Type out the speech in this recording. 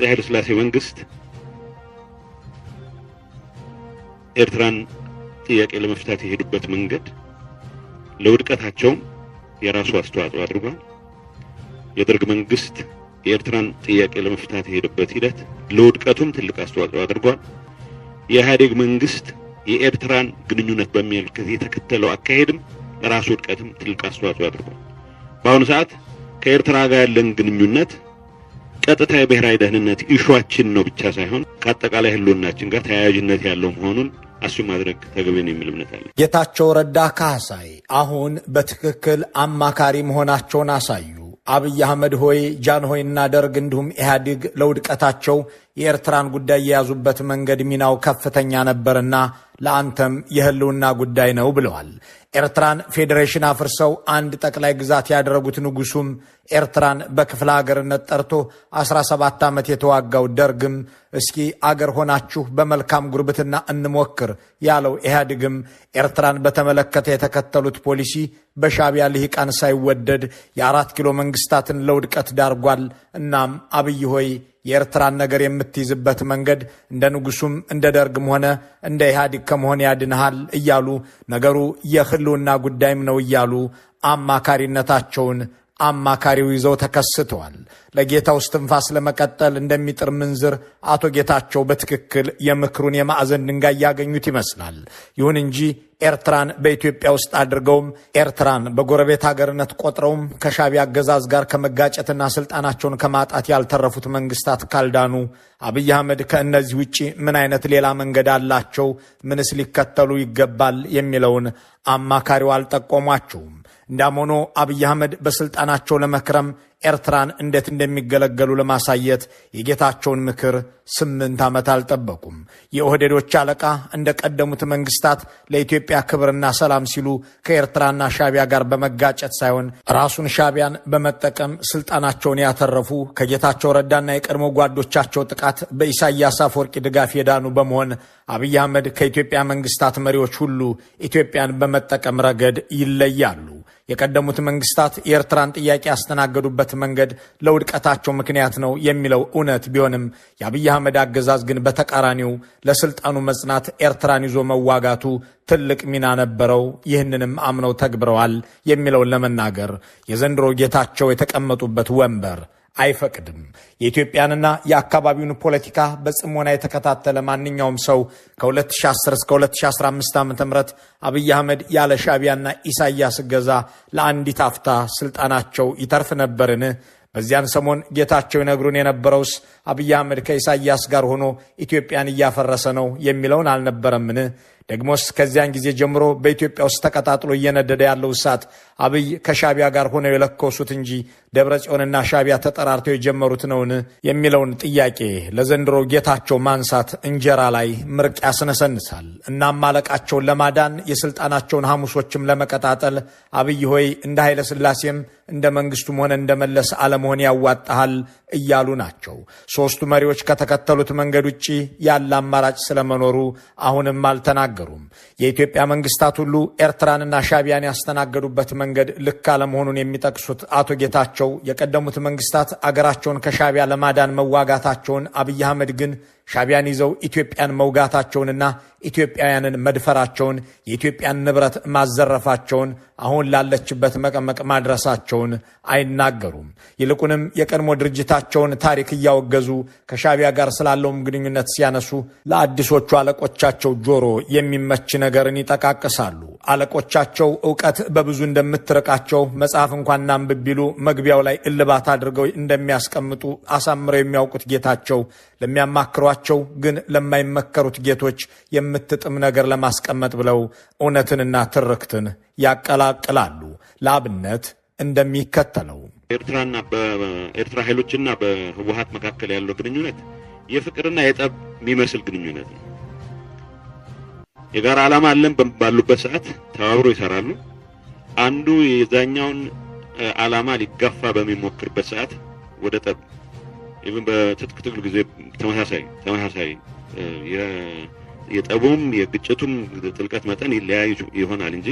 ኃይለ ሥላሴ መንግስት ኤርትራን ጥያቄ ለመፍታት የሄዱበት መንገድ ለውድቀታቸው የራሱ አስተዋጽኦ አድርጓል። የደርግ መንግስት የኤርትራን ጥያቄ ለመፍታት የሄደበት ሂደት ለውድቀቱም ትልቅ አስተዋጽኦ አድርጓል። የኢህአዴግ መንግስት የኤርትራን ግንኙነት በሚመለከት የተከተለው አካሄድም ለራሱ ውድቀትም ትልቅ አስተዋጽኦ አድርጓል። በአሁኑ ሰዓት ከኤርትራ ጋር ያለን ግንኙነት ቀጥታ የብሔራዊ ደህንነት ኢሹአችን ነው ብቻ ሳይሆን ከአጠቃላይ ህልውናችን ጋር ተያያዥነት ያለው መሆኑን አስዩ ማድረግ ተገቢ ነው የሚል እምነት አለ። ጌታቸው ረዳ ካህሳይ አሁን በትክክል አማካሪ መሆናቸውን አሳዩ። አብይ አህመድ ሆይ ጃንሆይና ደርግ እንዲሁም ኢህአዴግ ለውድቀታቸው የኤርትራን ጉዳይ የያዙበት መንገድ ሚናው ከፍተኛ ነበርና ለአንተም የህልውና ጉዳይ ነው ብለዋል። ኤርትራን ፌዴሬሽን አፍርሰው አንድ ጠቅላይ ግዛት ያደረጉት ንጉሱም ኤርትራን በክፍለ ሀገርነት ጠርቶ 17 ዓመት የተዋጋው ደርግም እስኪ አገር ሆናችሁ በመልካም ጉርብትና እንሞክር ያለው ኢህአዴግም ኤርትራን በተመለከተ የተከተሉት ፖሊሲ በሻቢያ ልሂቃን ሳይወደድ የ4 ኪሎ መንግስታትን ለውድቀት ዳርጓል። እናም አብይ ሆይ የኤርትራን ነገር የምትይዝበት መንገድ እንደ ንጉሱም እንደ ደርግም ሆነ እንደ ኢህአዴግ ከመሆን ያድንሃል እያሉ ነገሩ የህልውና ጉዳይም ነው እያሉ አማካሪነታቸውን አማካሪው ይዘው ተከስተዋል። ለጌታው እስትንፋስ ለመቀጠል እንደሚጥር ምንዝር አቶ ጌታቸው በትክክል የምክሩን የማዕዘን ድንጋይ ያገኙት ይመስላል። ይሁን እንጂ ኤርትራን በኢትዮጵያ ውስጥ አድርገውም ኤርትራን በጎረቤት ሀገርነት ቆጥረውም ከሻቢያ አገዛዝ ጋር ከመጋጨትና ስልጣናቸውን ከማጣት ያልተረፉት መንግስታት ካልዳኑ አብይ አህመድ ከእነዚህ ውጪ ምን አይነት ሌላ መንገድ አላቸው? ምንስ ሊከተሉ ይገባል? የሚለውን አማካሪው አልጠቆሟቸውም። እንዳም ሆኖ አብይ አህመድ በስልጣናቸው ለመክረም ኤርትራን እንዴት እንደሚገለገሉ ለማሳየት የጌታቸውን ምክር 8 ዓመት አልጠበቁም። የኦህዴዶች አለቃ እንደ ቀደሙት መንግስታት ለኢትዮጵያ ክብርና ሰላም ሲሉ ከኤርትራና ሻቢያ ጋር በመጋጨት ሳይሆን ራሱን ሻቢያን በመጠቀም ስልጣናቸውን ያተረፉ ከጌታቸው ረዳና የቀድሞ ጓዶቻቸው ጥቃት በኢሳያስ አፈወርቂ ድጋፍ የዳኑ በመሆን አብይ አህመድ ከኢትዮጵያ መንግስታት መሪዎች ሁሉ ኢትዮጵያን በመጠቀም ረገድ ይለያሉ። የቀደሙት መንግስታት የኤርትራን ጥያቄ ያስተናገዱበት መንገድ ለውድቀታቸው ምክንያት ነው የሚለው እውነት ቢሆንም የአብይ አህመድ አገዛዝ ግን በተቃራኒው ለስልጣኑ መጽናት ኤርትራን ይዞ መዋጋቱ ትልቅ ሚና ነበረው። ይህንንም አምነው ተግብረዋል የሚለውን ለመናገር የዘንድሮ ጌታቸው የተቀመጡበት ወንበር አይፈቅድም። የኢትዮጵያንና የአካባቢውን ፖለቲካ በጽሞና የተከታተለ ማንኛውም ሰው ከ2010 እስከ 2015 ዓ.ም አብይ አህመድ ያለ ሻቢያና ኢሳያስ ገዛ ለአንዲት አፍታ ስልጣናቸው ይተርፍ ነበርን? በዚያን ሰሞን ጌታቸው ይነግሩን የነበረውስ አብይ አህመድ ከኢሳያስ ጋር ሆኖ ኢትዮጵያን እያፈረሰ ነው የሚለውን አልነበረምን? ደግሞስ ከዚያን ጊዜ ጀምሮ በኢትዮጵያ ውስጥ ተቀጣጥሎ እየነደደ ያለው እሳት አብይ ከሻቢያ ጋር ሆነው የለኮሱት እንጂ ደብረጽዮንና ሻቢያ ተጠራርተው የጀመሩት ነውን የሚለውን ጥያቄ ለዘንድሮ ጌታቸው ማንሳት እንጀራ ላይ ምርቅ ያስነሰንሳል። እናም አለቃቸውን ለማዳን የስልጣናቸውን ሐሙሶችም ለመቀጣጠል አብይ ሆይ እንደ ኃይለ ሥላሴም እንደ መንግስቱም ሆነ እንደ መለስ አለመሆን ያዋጣሃል እያሉ ናቸው። ሶስቱ መሪዎች ከተከተሉት መንገድ ውጪ ያለ አማራጭ ስለመኖሩ አሁንም አልተናገሩም። የኢትዮጵያ መንግስታት ሁሉ ኤርትራንና ሻቢያን ያስተናገዱበት መንገድ ልክ አለመሆኑን የሚጠቅሱት አቶ ጌታቸው የቀደሙት መንግስታት አገራቸውን ከሻቢያ ለማዳን መዋጋታቸውን፣ አብይ አህመድ ግን ሻቢያን ይዘው ኢትዮጵያን መውጋታቸውንና ኢትዮጵያውያንን መድፈራቸውን፣ የኢትዮጵያን ንብረት ማዘረፋቸውን፣ አሁን ላለችበት መቀመቅ ማድረሳቸውን አይናገሩም። ይልቁንም የቀድሞ ድርጅታቸውን ታሪክ እያወገዙ ከሻቢያ ጋር ስላለውም ግንኙነት ሲያነሱ ለአዲሶቹ አለቆቻቸው ጆሮ የሚመች ነገርን ይጠቃቅሳሉ። አለቆቻቸው ዕውቀት በብዙ እንደምትርቃቸው መጽሐፍ እንኳን አንብብ ቢሉ መግቢያው ላይ እልባት አድርገው እንደሚያስቀምጡ አሳምረው የሚያውቁት ጌታቸው ለሚያማክሯቸው ግን ለማይመከሩት ጌቶች የምትጥም ነገር ለማስቀመጥ ብለው እውነትንና ትርክትን ያቀላቅላሉ። ለአብነት እንደሚከተለው ኤርትራና በኤርትራ ኃይሎችና በህወሓት መካከል ያለው ግንኙነት የፍቅርና የጠብ የሚመስል ግንኙነት ነው። የጋራ ዓላማ አለን ባሉበት ሰዓት ተባብሮ ይሰራሉ። አንዱ የዛኛውን ዓላማ ሊጋፋ በሚሞክርበት ሰዓት ወደ ጠብ even በትጥቅ ትግል ጊዜ ተመሳሳይ የጠቡም የግጭቱም ጥልቀት መጠን ይለያይ ይሆናል እንጂ